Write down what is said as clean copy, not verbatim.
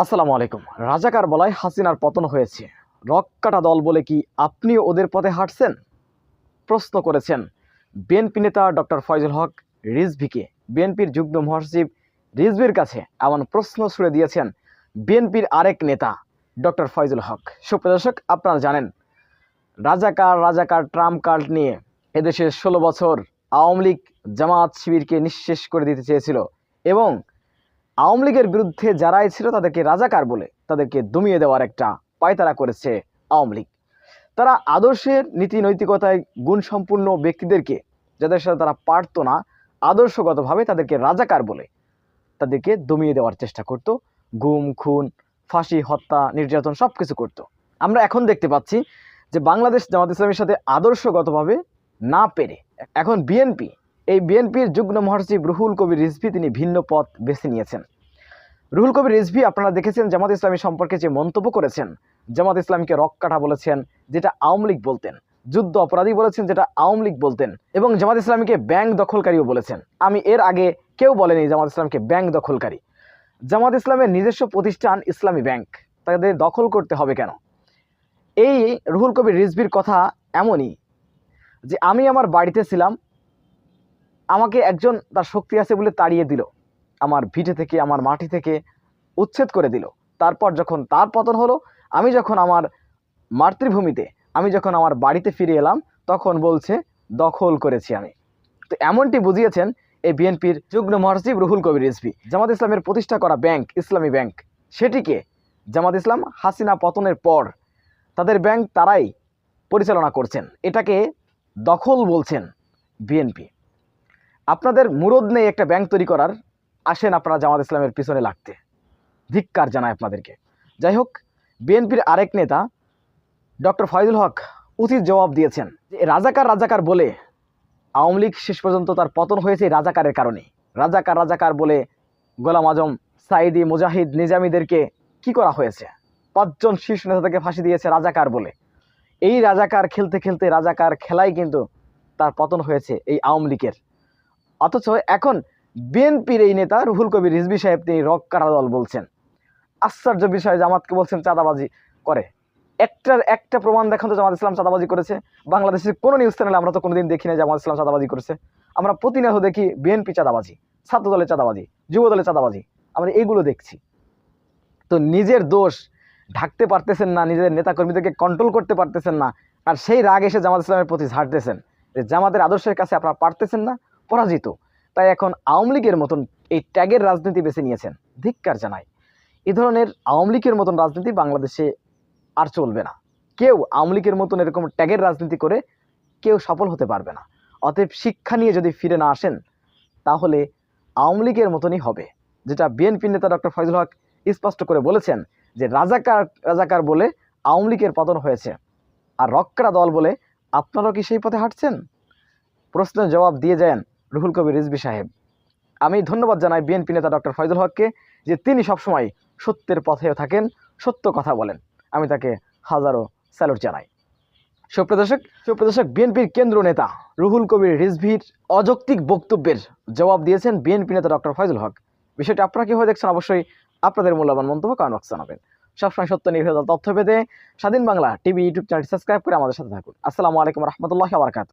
আসসালামু আলাইকুম। রাজাকার বলায় হাসিনার পতন হয়েছে। রক কাটা দল বলে কি আপনিও ওদের পথে হাঁটছেন? প্রশ্ন করেছেন বিএনপি নেতা ডক্টর ফয়জুল হক রিজভীকে। বিএনপির যুগ্ম মহাসচিব রিজভীর কাছে এমন প্রশ্ন ছুড়ে দিয়েছেন বিএনপির আরেক নেতা ডক্টর ফয়জুল হক। সুপ্রিয় দর্শক, আপনারা জানেন রাজাকার ট্রাম্প কার্ড নিয়ে এদেশে 16 বছর আওয়ামী লীগ জামাত শিবিরকে নিঃশেষ করে দিতে চেয়েছিল এবং আওয়ামী লীগের বিরুদ্ধে যারাই ছিল তাদেরকে রাজাকার বলে তাদেরকে দমিয়ে দেওয়ার একটা পায়তারা করেছে আওয়ামী লীগ। তারা আদর্শের নীতি নৈতিকতায় গুণসম্পন্ন ব্যক্তিদেরকে, যাদের সাথে তারা পারত না, আদর্শগতভাবে তাদেরকে রাজাকার বলে তাদেরকে দমিয়ে দেওয়ার চেষ্টা করত। গুম, খুন, ফাঁসি, হত্যা, নির্যাতন সব কিছু করতো। আমরা এখন দেখতে পাচ্ছি যে বাংলাদেশ জামাত ইসলামের সাথে আদর্শগতভাবে না পেরে এখন বিএনপির যুগ্ম মহাসচিব রুহুল কবির রিজভী তিনি ভিন্ন পথ বেছে নিয়েছেন। রুহুল কবির রিজভী আপনারা দেখেছেন জামাত ইসলামী সম্পর্কে যে মন্তব্য করেছেন, জামাত ইসলামীকে রক্কাঠা বলেছেন যেটা আওয়ামী লীগ বলতেন, যুদ্ধ অপরাধী বলেছেন যেটা আওয়ামী লীগ বলতেন, এবং জামাত ইসলামীকে ব্যাংক দখলকারীও বলেছেন। আমি এর আগে কেউ বলেনি জামাত ইসলামকে ব্যাংক দখলকারী। জামাত ইসলামের নিজস্ব প্রতিষ্ঠান ইসলামী ব্যাংক, তাদের দখল করতে হবে কেন? এই রুহুল কবির রিজভীর কথা এমনই যে আমি আমার বাড়িতে ছিলাম, আমাকে একজন তার শক্তি আছে বলে তাড়িয়ে দিল, আমার ভিটে থেকে, আমার মাটি থেকে উচ্ছেদ করে দিল। তারপর যখন তার পতন হলো, আমি যখন আমার মাতৃভূমিতে, আমি যখন আমার বাড়িতে ফিরে এলাম, তখন বলছে দখল করেছি আমি। তো এমনটি বুঝিয়েছেন এই বিএনপির যুগ্ম মহাসচিব রুহুল কবির রিজভী। জামাত ইসলামের প্রতিষ্ঠা করা ব্যাংক ইসলামী ব্যাংক, সেটিকে জামাত ইসলাম হাসিনা পতনের পর তাদের ব্যাংক তারাই পরিচালনা করছেন, এটাকে দখল বলছেন বিএনপি। আপনাদের মুরদ নেই একটা ব্যাংক তৈরি করার, আসেন আপনারা জামাত ইসলামের পিছনে লাগতে। ধিক্কার জানায় আপনাদেরকে। যাই হোক, বিএনপির আরেক নেতা ডক্টর ফয়জুল হক উচিত জবাব দিয়েছেন যে রাজাকার বলে আওয়ামী লীগ শেষ পর্যন্ত তার পতন হয়েছে রাজাকারের কারণে। রাজাকার বলে গোলাম আজম, সাইদি, মুজাহিদ, নিজামীদেরকে কি করা হয়েছে? 5 জন শীর্ষ নেতাকে ফাঁসি দিয়েছে রাজাকার বলে। এই রাজাকার খেলতে খেলতে রাজাকার খেলাই কিন্তু তার পতন হয়েছে এই আওয়ামী লীগের। অথচ এখন বিএনপির এই নেতা রুহুল কবির রিজভী সাহেব তিনি রক কাটা দল বলছেন। আশ্চর্য বিষয়, জামাতকে বলছেন চাঁদাবাজি করে। একটা প্রমাণ দেখান তো জামাত ইসলাম চাঁদাবাজি করেছে। বাংলাদেশের কোনো নিউজ চ্যানেলে আমরা তো কোনোদিন দেখি না জামাত ইসলাম চাঁদাবাজি করেছে। আমরা প্রতিনিয়ত দেখি বিএনপি চাঁদাবাজি, ছাত্র দলের চাঁদাবাজি, যুব দলের চাঁদাবাজি, আমরা এইগুলো দেখছি। তো নিজের দোষ ঢাকতে পারতেছেন না, নিজের নেতাকর্মীদেরকে কন্ট্রোল করতে পারতেছেন না, আর সেই রাগ এসে জামাত ইসলামের প্রতি ঝাড়তেছেন যে জামাতের আদর্শের কাছে আপনারা পারতেছেন না, পরাজিত। তাই এখন আওয়ামী লীগের মতন এই ট্যাগের রাজনীতি বেছে নিয়েছেন। ধিক্কার জানাই। এই ধরনের আওয়ামী লীগের মতন রাজনীতি বাংলাদেশে আর চলবে না। কেউ আওয়ামী লীগের মতন এরকম ট্যাগের রাজনীতি করে কেউ সফল হতে পারবে না। অতএব শিক্ষা নিয়ে যদি ফিরে না আসেন, তাহলে আওয়ামী লীগের মতনই হবে। যেটা বিএনপি নেতা ডক্টর ফয়জুল হক স্পষ্ট করে বলেছেন যে রাজাকার বলে আওয়ামী লীগের পতন হয়েছে, আর রক্কারা দল বলে আপনারাও কি সেই পথে হাঁটছেন? প্রশ্নের জবাব দিয়ে যান রুহুল কবির রিজভী সাহেব। আমি ধন্যবাদ জানাই বিএনপি নেতা ডক্টর ফয়জুল হককে যে তিনি সবসময় সত্যের পথেও থাকেন, সত্য কথা বলেন। আমি তাকে হাজারো স্যালুট জানাই। সুপ্রিয় দর্শক, বিএনপির কেন্দ্র নেতা রুহুল কবির রিজভীর অযৌক্তিক বক্তব্যের জবাব দিয়েছেন বিএনপি নেতা ডক্টর ফয়জুল হক। বিষয়টি আপনারা কীভাবে দেখছেন অবশ্যই আপনাদের মূল্যবান মন্তব্য কমেন্ট বক্সে জানাবেন। সবসময় সত্য নির্ভেজাল তথ্য পেতে স্বাধীন বাংলা টিভি ইউটিউব চ্যানেলটি সাবস্ক্রাইব করে আমাদের সাথে থাকুন। আসসালামু আলাইকুম রহমতুল্লাহি ওয়া বারাকাতুহু।